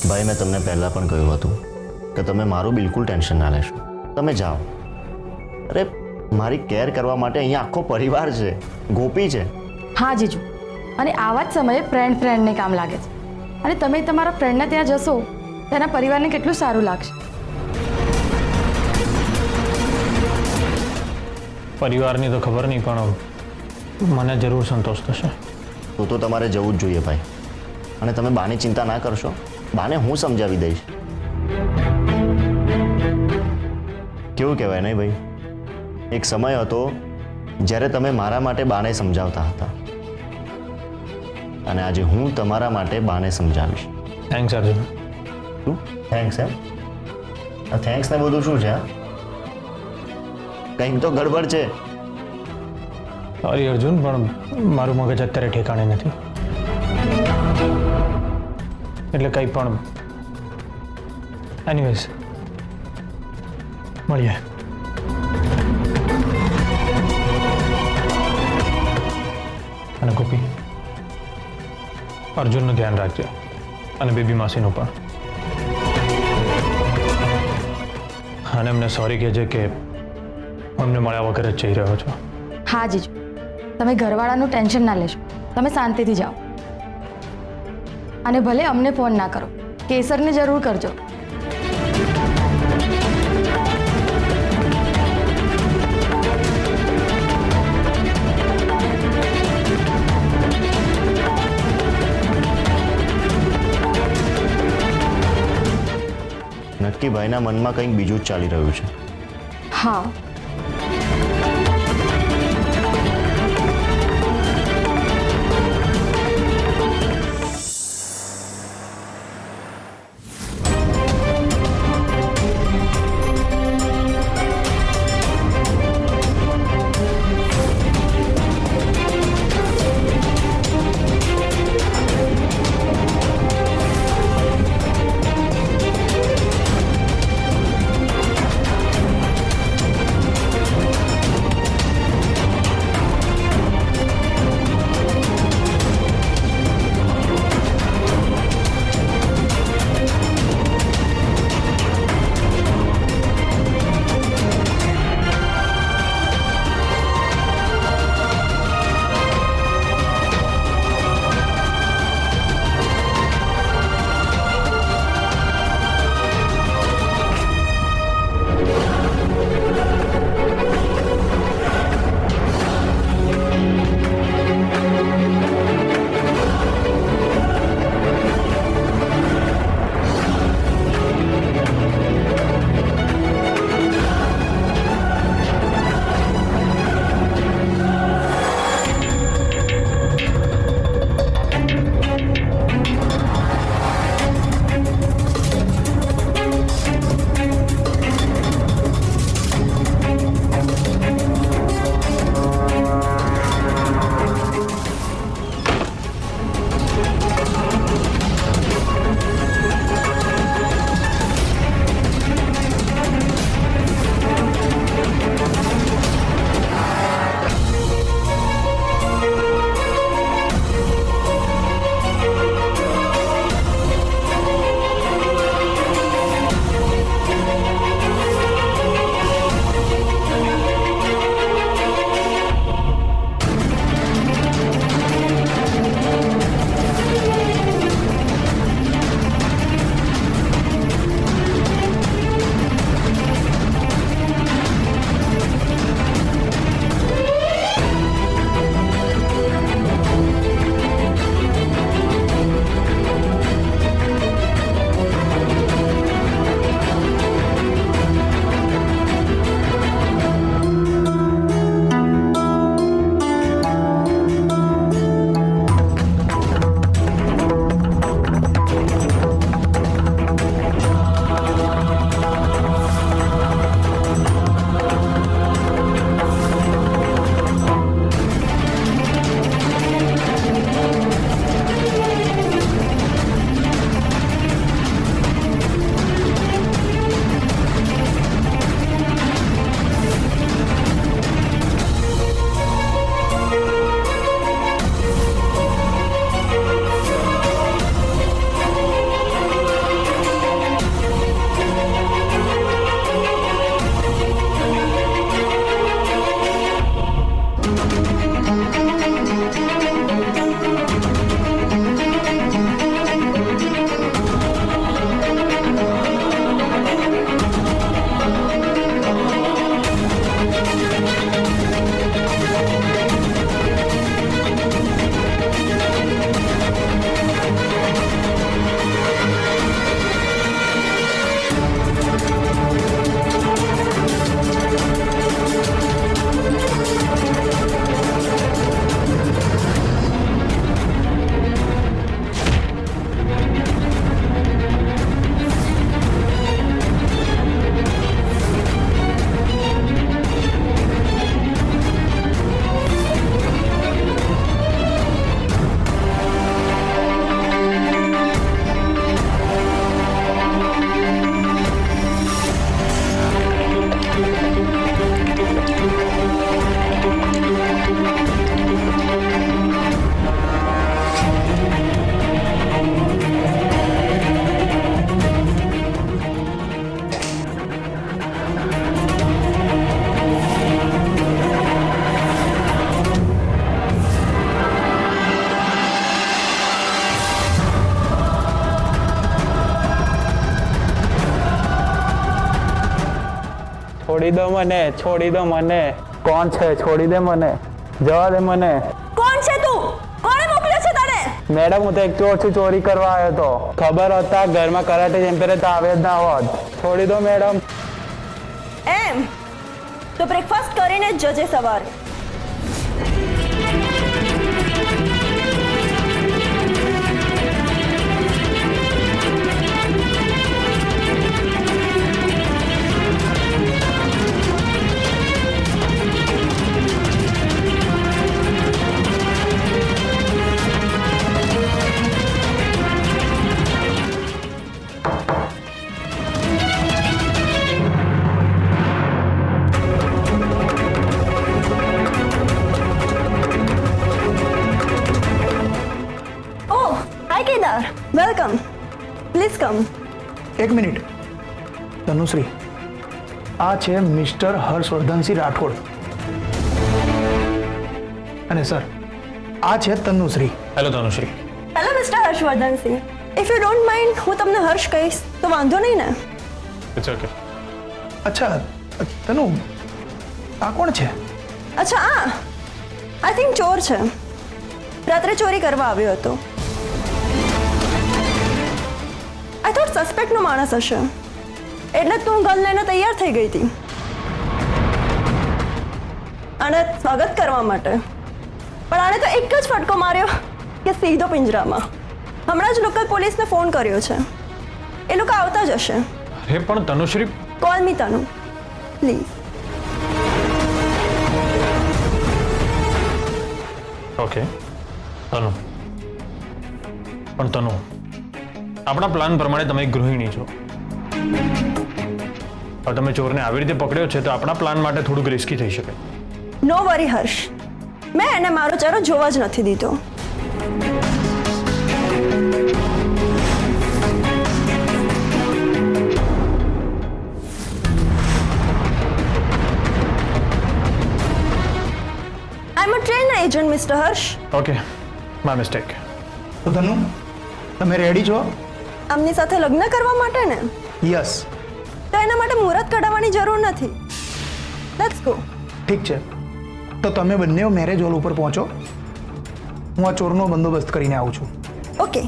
ભાઈ મેં તમને પહેલાં પણ કહ્યું હતું કે તમે મારું બિલકુલ ટેન્શન ના લેશો. તમે જાઓ. અરે મારી કેર કરવા માટે અહીંયા આખો પરિવાર છે, ગોપી છે. હા જીજુ, અને આવા જ સમયે ફ્રેન્ડને કામ લાગે છે. અને તમે તમારા ફ્રેન્ડને ત્યાં જશો તેના પરિવારને કેટલું સારું લાગશે. પરિવારની તો ખબર નહીં, પણ મને જરૂર સંતોષ થશે. તો તમારે જવું જ જોઈએ ભાઈ. અને તમે બાની ચિંતા ના કરશો, બાને હું સમજાવી દઈશ. કેવું કહેવાય નહીં ભાઈ, એક સમય હતો જ્યારે તમે મારા માટે બાને સમજાવતા હતા, અને આજે હું તમારા માટે બાને સમજાવીશ. થેન્ક્સ અર્જુન. શું થેન્ક્સ? એમ આ થેન્ક્સ ને બધું શું છે? કંઈક તો ગડબડ છે. સોરી અર્જુન, પણ મારું મગજ અત્યારે ઠેકાણે નથી. એટલે કંઈ પણ એનીવેઝ મળીએ. અને ગોપી, અર્જુનનું ધ્યાન રાખજો, અને બેબી માસીનું પણ. અને એમને સોરી કહેજે કે હું એમને મળ્યા વગર જ જઈ રહ્યો છું. હા જીજુ, તમે ઘરવાળાનું ટેન્શન ના લેશો. તમે શાંતિથી જાઓ. અને ભલે અમને ફોન ના કરો, કેસરને જરૂર કરજો. નક્કી ભાઈના મનમાં કંઈક બીજું જ ચાલી રહ્યું છે. હા. છોડી દો મને, છોડી દો મને. કોણ છે? છોડી દે મને, જવા દે મને. કોણ છે તું? કોણે મોકલ્યો છે તને? મેડમ, હું તો એક ચોરથી ચોરી કરવા આવ્યો હતો. ખબર હોતા ઘરમાં કરાટે ચેમ્પિયન તો આવે જ ના હોત. છોડી દો મેડમ. એમ તો બ્રેકફાસ્ટ કરીને જ જજે સવારે. Welcome, please come. એક મિનિટ. તનુશ્રી, આ છે મિસ્ટર હર્ષવર્ધનસિંહ રાઠોડ. અને સર, આ છે Tanushree. Hello Tanushree. Hello mister Harshvardhansinh. If you don't mind હું તમને હર્ષ કહીશ તો વાંધો નહીં ને? It's okay. અચ્છા તનુ, આ કોણ છે? અચ્છા, આઈ થિંક ચોર છે. રાત્રે ચોરી કરવા આવ્યો હતો. આઈ થોટ સસ્પેક્ટનો માણસ હશે, એટલે જ તું ગન લઈને તૈયાર થઈ ગઈ હતી અને સ્વાગત કરવા માટે. પણ આણે તો એક જ ફટકો માર્યો કે સીધો પિંજરામાં. હમણાં જ લોકલ પોલીસને ફોન કર્યો છે, એ લોકો આવતા જ હશે. અરે પણ Tanushree. Call me Tanu, please. Okay Tanu, પણ તનુ, આપણા પ્લાન પ્રમાણે તમે એક ગૃહિણી છો. હવે તમે ચોરને આવી રીતે પકડ્યો છે તો આપણા પ્લાન માટે થોડુંક રિસ્કી થઈ શકે. નો વરી હર્ષ, મેં એને મારો ચહેરો જોવા જ નથી દીધો. I am a train agent mister Harsh. Okay, my mistake. તો તનુ, તમે રેડી છો? આમની સાથે લગ્ન કરવા માટે ને? યસ. તો એના માટે મુહૂર્ત કઢાવવાની જરૂર નથી. Let's go. ઠીક છે, તો તમે બંને મેરેજ હોલ ઉપર પહોંચો. હું આ ચોરનો બંદોબસ્ત કરીને આવું છું. ઓકે.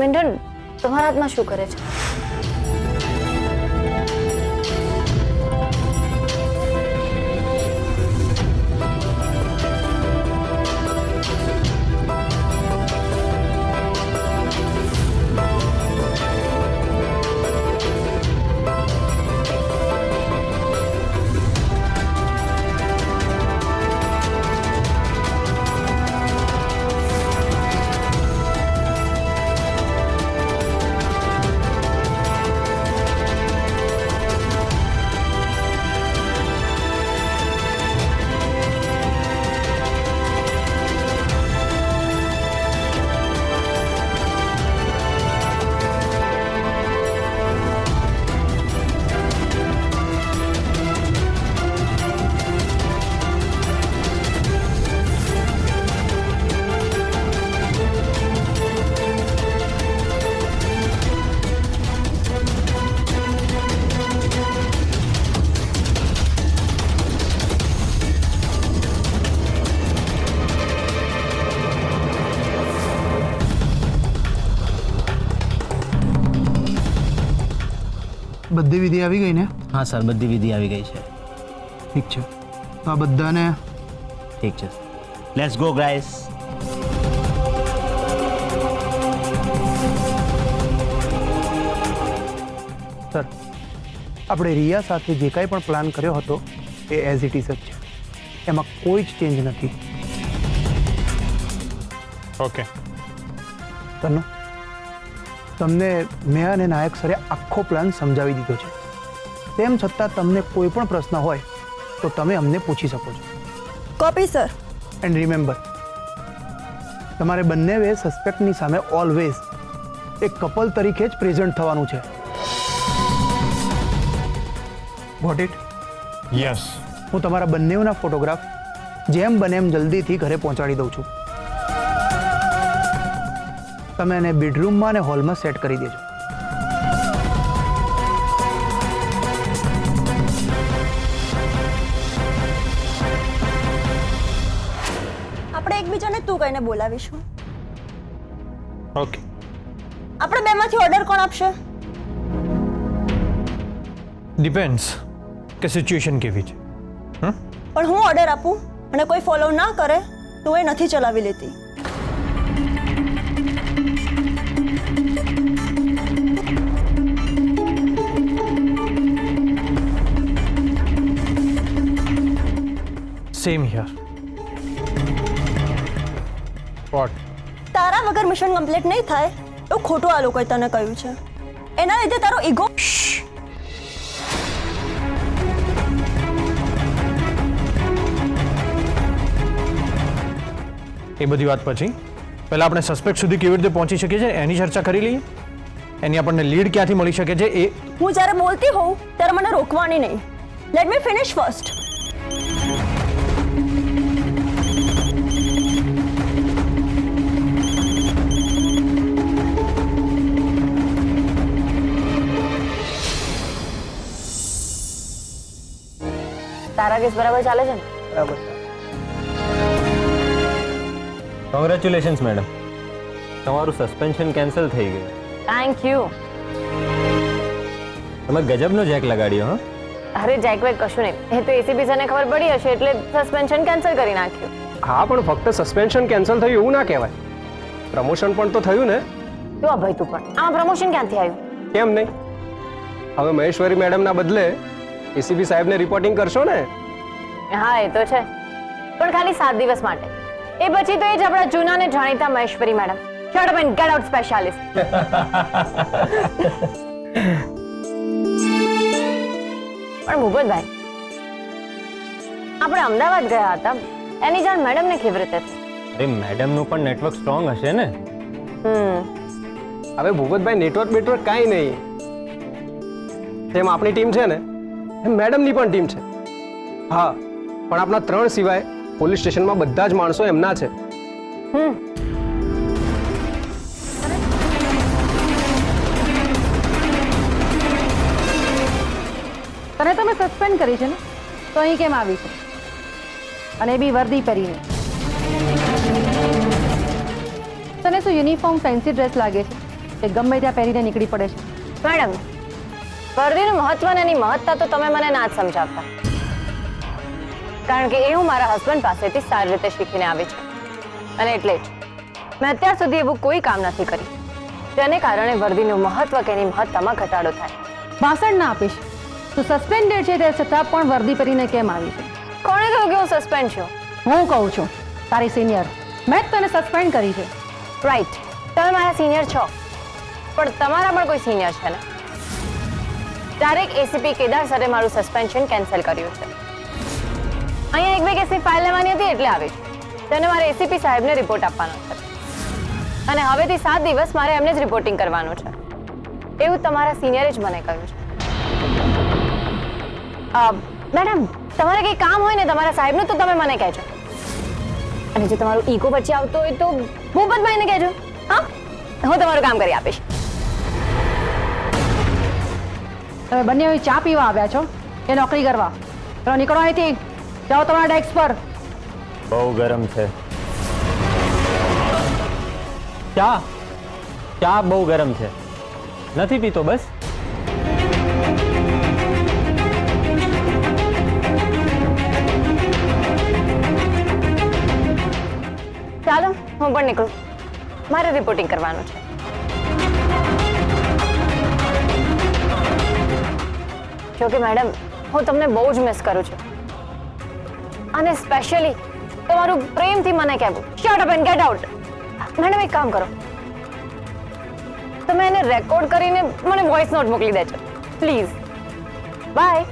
મિન્ટન, તમારા હાથમાં શું કરે છે? બધી વિધિ આવી ગઈ ને? હા સર, બધી વિધિ આવી ગઈ છે. ઠીક છે, તો આ બધાને ઠીક છે. Let's go guys. સર, આપણે રિયા સાથે જે કાંઈ પણ પ્લાન કર્યો હતો એ એઝ ઇટ ઇઝ જ છે, એમાં કોઈ જ ચેન્જ નથી. ઓકે. તનુ, તમને મેં અને નાયક સરે આખો પ્લાન સમજાવી દીધો છે. તેમ છતાં તમને કોઈ પણ પ્રશ્ન હોય તો તમે અમને પૂછી શકો છો. Copy sir. એન્ડ રિમેમ્બર, તમારે બંનેએ સસ્પેક્ટની સામે ઓલવેઝ એક કપલ તરીકે જ પ્રેઝન્ટ થવાનું છે. What it? યસ. હું તમારા બંનેના ફોટોગ્રાફ જેમ બને એમ જલ્દીથી ઘરે પહોંચાડી દઉં છું. તમે એને બેડરૂમમાં અને હોલમાં સેટ કરી દેજો. આપણે એકબીજાને તું કહીને બોલાવીશું. ઓકે. આપણે બેમાંથી ઓર્ડર કોણ આપશે? ડિપેન્ડ્સ કે સિચ્યુએશન કેવી છે. પણ હું ઓર્ડર આપું અને કોઈ ફોલો ના કરે તો એ નથી ચલાવી લેતી. Same here. વોટ? તારા વગર મિશન કમ્પ્લીટ નહીં થાય એવું ખોટું આ લોકોએ તને કહ્યું છે. એના લીધે તારો ઈગો. એ બધી વાત પછી પહેલા આપણે સસ્પેક્ટ સુધી કેવી રીતે પહોંચી શકીએ છીએ એની ચર્ચા કરી લઈએ. એની આપણને લીડ ક્યાંથી મળી શકે છે એ. હું જ્યારે બોલતી હોઉં ત્યારે મને રોકવાની નહીં. Let me finish first. તારા કેસ બરાબર ચાલે છે ને? બરાબર. કોંગ્રેચ્યુલેશન્સ મેડમ, તમારું સસ્પેન્શન કેન્સલ થઈ ગયું. Thank you. તમે ગજબનો જેક લગાડ્યો. હા, અરે જેક વેક કશું નહીં, એ તો એસીપી સરને ખબર પડી હશે એટલે સસ્પેન્શન કેન્સલ કરી નાખ્યું. હા, પણ ફક્ત સસ્પેન્શન કેન્સલ થયું એવું ના કહેવાય. પ્રમોશન પણ તો થયું ને? તો અભય તું પણ આમાં પ્રમોશન ક્યાંથી આવ્યું? કેમ નહીં? હવે મહેશ્વરી મેડમના બદલે એસીપી સાહેબને રિપોર્ટિંગ કરશો ને? હા એ તો છે, પણ ખાલી 7 દિવસ માટે. એ પછી તો એ જ આપણા જૂના ને જાણીતા Maheshwari madam. Shut up and get out specialist. પણ ભૂપતભાઈ, આપણે અમદાવાદ ગયા હતા, એની જાણ મેડમને કેવી રીતે થઈ? અરે મેડમનું પણ નેટવર્ક સ્ટ્રોંગ હશે ને. હવે ભૂપતભાઈ, નેટવર્ક કાંઈ નહીં. જેમ આપણી ટીમ છે ને એમ મેડમની પણ ટીમ છે. હા, પણ આપણા 3 સિવાય પોલીસ સ્ટેશનમાં બધા જ માણસો એમના છે. તને તમે સસ્પેન્ડ કરી છે ને, તો અહીં કેમ આવી છે? અને બી વર્દી પહેરીને. તને શું યુનિફોર્મ ફેન્સી ડ્રેસ લાગે છે કે ગમે ત્યાં પહેરીને નીકળી પડે છે? મેડમ, વર્દીનું મહત્વ અને એની મહત્તા તો તમે મને ના જ સમજાવતા, કારણ કે એ હું મારા હસબન્ડ પાસેથી સારી રીતે શીખીને આવી છું. અને એટલે જ મેં અત્યાર સુધી એવું કોઈ કામ નથી કર્યું જેને કારણે વર્દીનું મહત્વ કે એની મહત્તામાં ઘટાડો થાય. ભાષણ ના આપીશ. તું સસ્પેન્ડેડ છે તે છતાં પણ વર્દી પહેરીને કેમ આવી છે? કોણે કહ્યું કે હું સસ્પેન્ડ છું? હું કહું છું, તારી સિનિયર. મેં જ તને સસ્પેન્ડ કરી છે. રાઈટ, તમે મારા સિનિયર છો, પણ તમારા પણ કોઈ સિનિયર છે ને. ડાયરેક્ટ એસીપી કેદાર સરે મારું સસ્પેન્શન કેન્સલ કર્યું છે. અહીંયા એક બે કેસની ફાઇલ લેવાની હતી એટલે આવી છું. તેને મારે એસીપી સાહેબને રિપોર્ટ આપવાનો છે અને હવેથી 7 દિવસ મારે એમને જ રિપોર્ટિંગ કરવાનું છે. એવું તમારા સિનિયરે જ મને કહ્યું છે. મેડમ, તમારે કંઈ કામ હોય ને તમારા સાહેબનું તો તમે મને કહેજો, અને જો તમારું ઈગો વચ્ચે આવતો હોય તો ભૂપતભાઈને કહેજો. હા, હું તમારું કામ કરી આપીશ. તમે બંને અહીં ચા પીવા આવ્યા છો કે નોકરી કરવા? ચલો નીકળો અહીંથી, જાઓ તમારા ડેસ્ક પર. બહુ ગરમ છે. ચા બહુ ગરમ છે, નથી પીતો બસ. હું પણ નીકળું, મારે રિપોર્ટિંગ કરવાનું છે. જોકે મેડમ, હું તમને બહુ જ મિસ કરું છું, અને સ્પેશિયલી તમારું પ્રેમથી મને કહેવું, shut up and get out. Madam, એક કામ કરો, તમે એને રેકોર્ડ કરીને મને વોઇસ નોટ મોકલી દેજો પ્લીઝ. બાય.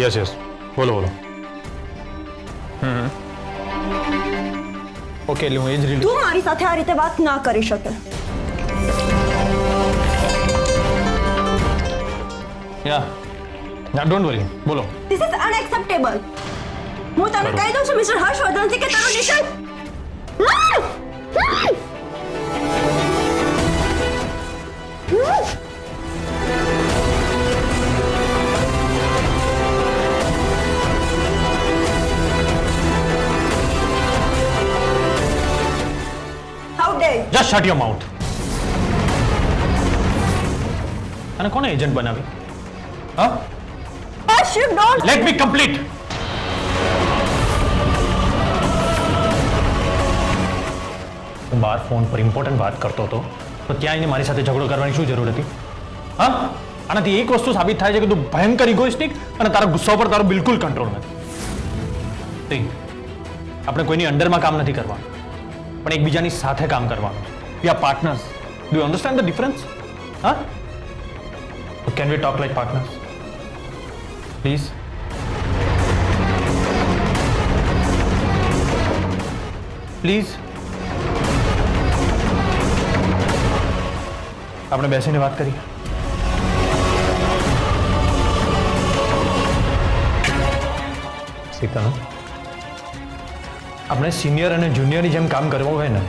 યસ યસ, બોલો બોલો. ઓકે, એટલે હું એ જ રિલીઝ. તું મારી સાથે આ રીતે વાત ના કરી શકે. યા ડોન્ટ વરી, બોલો. This is unacceptable. હું તમને કહી દઉં છું મિસ્ટર હર્ષવર્ધનથી કે તારો નિશાન જસ્ટ શટ યોર માઉથ. અને કોને એજન્ટ બનાવી? હા, Harsh, you don't. Let me complete. હું બહાર ફોન પર ઇમ્પોર્ટન્ટ વાત કરતો હતો, તો ત્યાં આવીને મારી સાથે ઝઘડો કરવાની શું જરૂર હતી? હા, આનાથી એક વસ્તુ સાબિત થાય છે કે તું ભયંકર ઇગોઇસ્ટિક અને તારા ગુસ્સા પર તારો બિલકુલ કંટ્રોલ નથી. આપણે કોઈની અંડરમાં કામ નથી કરવાનું, પણ એકબીજાની સાથે કામ કરવાનું. We are partners. Do you understand the difference? હા, can we talk like partners please? Please, આપણે બેસીને વાત કરીએ. સીતા, આપણે સિનિયર અને જુનિયરની જેમ કામ કરવું હોય ને,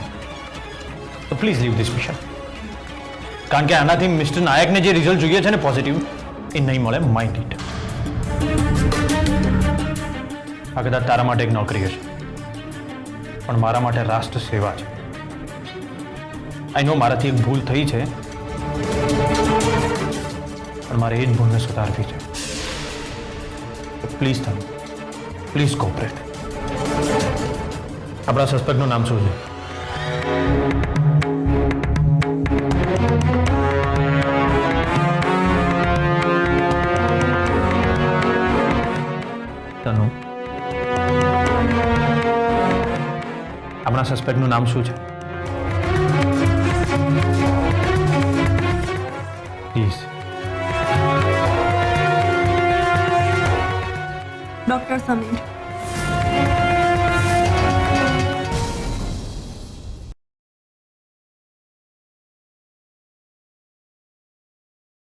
તો પ્લીઝ લીવ ધીસ મિશન. કારણ કે આનાથી મિસ્ટર નાયકને જે રિઝલ્ટ જોઈએ છે ને પોઝિટિવ, એ નહીં મળે. Mind it. આ કદાચ તારા માટે એક નોકરી હશે, પણ મારા માટે રાષ્ટ્ર સેવા છે. આઈ નો મારાથી એક ભૂલ થઈ છે, પણ મારે એ જ ભૂલને સુધારવી છે. પ્લીઝ તમે પ્લીઝ કોઓપરેટ. આપણા સસ્પેક્ટનું નામ શું છે? તનુ. આપણા સસ્પેક્ટનું નામ શું છે? પ્લીઝ. ડોક્ટર સમીર.